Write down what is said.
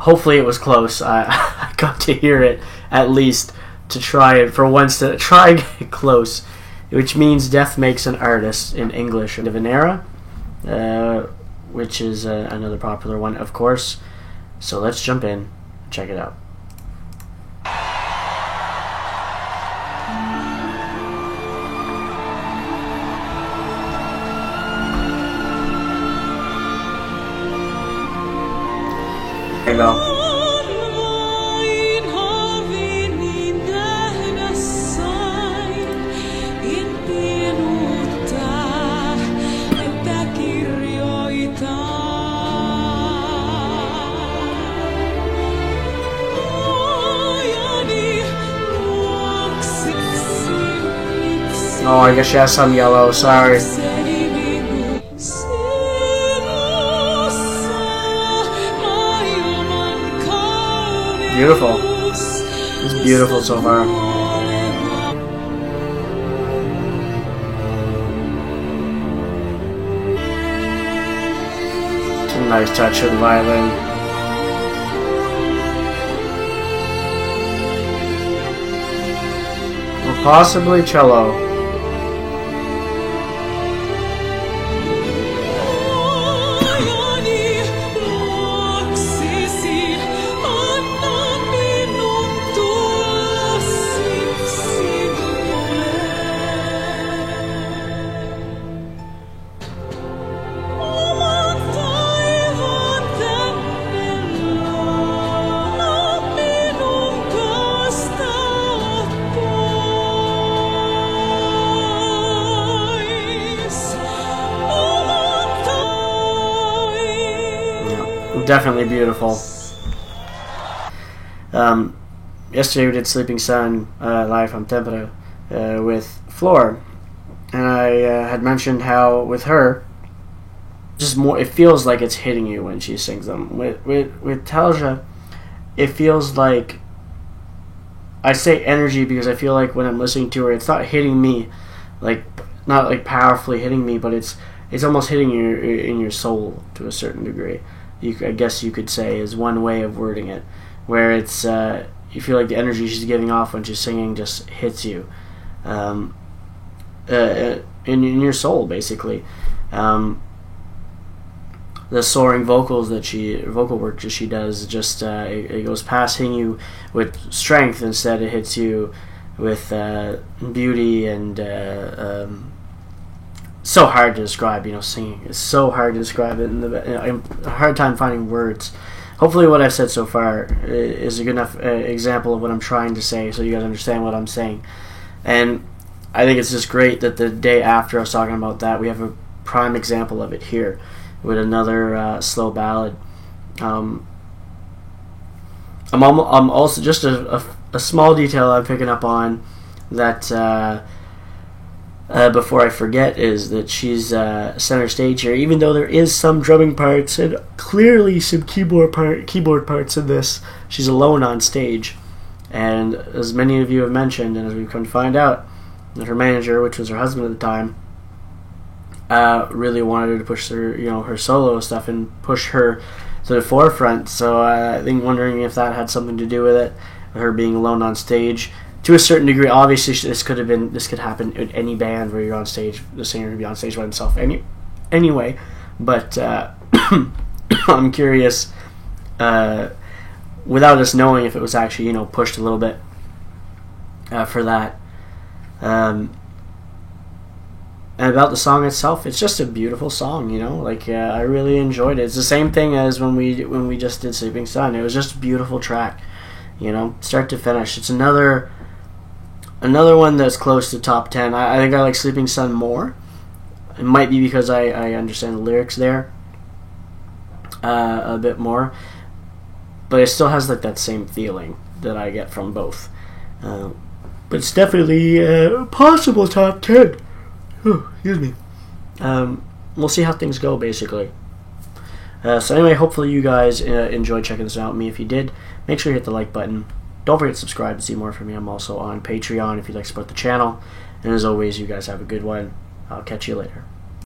hopefully it was close. I got to hear it at least to try it for once, to try and get close, which means Death Makes an Artist in English. Venera, which is another popular one, of course. So let's jump in and check it out. There you go. Oh, I guess she has some yellow, sorry. Beautiful. It's beautiful so far. It's a nice touch with the violin. Or possibly cello. Definitely beautiful. Yesterday we did Sleeping Sun live from Tempera with Floor, and I had mentioned how with her, just more, it feels like it's hitting you when she sings them. With Talja, it feels like, I say energy because I feel like when I'm listening to her, it's not hitting me, like not like powerfully hitting me, but it's almost hitting you in your soul to a certain degree. I guess you could say is one way of wording it, where it's you feel like the energy she's giving off when she's singing just hits you in your soul, basically. The soaring vocal work that she does, just it goes past hitting you with strength, instead it hits you with beauty and. So hard to describe, singing. It's so hard to describe it, and I'm a hard time finding words. Hopefully what I've said so far is a good enough example of what I'm trying to say, so you guys understand what I'm saying. And I think it's just great that the day after I was talking about that, we have a prime example of it here, with another slow ballad. I'm also, just a small detail I'm picking up on that... before I forget, is that she's center stage here, even though there is some drumming parts and clearly some keyboard parts in this. She's alone on stage, and as many of you have mentioned, and as we've come to find out, that her manager, which was her husband at the time, really wanted her to push her solo stuff and push her to the forefront. So I think, wondering if that had something to do with it, her being alone on stage. To a certain degree, obviously, this could happen in any band where you're on stage. The singer could be on stage by himself anyway. But I'm curious, without us knowing, if it was actually pushed a little bit for that. And about the song itself, it's just a beautiful song. I really enjoyed it. It's the same thing as when we just did Sleeping Sun. It was just a beautiful track, start to finish. It's another one that's close to top 10. I think I like Sleeping Sun more. It might be because I understand the lyrics there a bit more, but it still has like that same feeling that I get from both. But it's definitely a possible top 10. Excuse me. We'll see how things go, basically. So anyway, hopefully you guys enjoyed checking this out with me. If you did, make sure you hit the like button. Don't forget to subscribe to see more from me. I'm also on Patreon if you'd like to support the channel. And as always, you guys have a good one. I'll catch you later.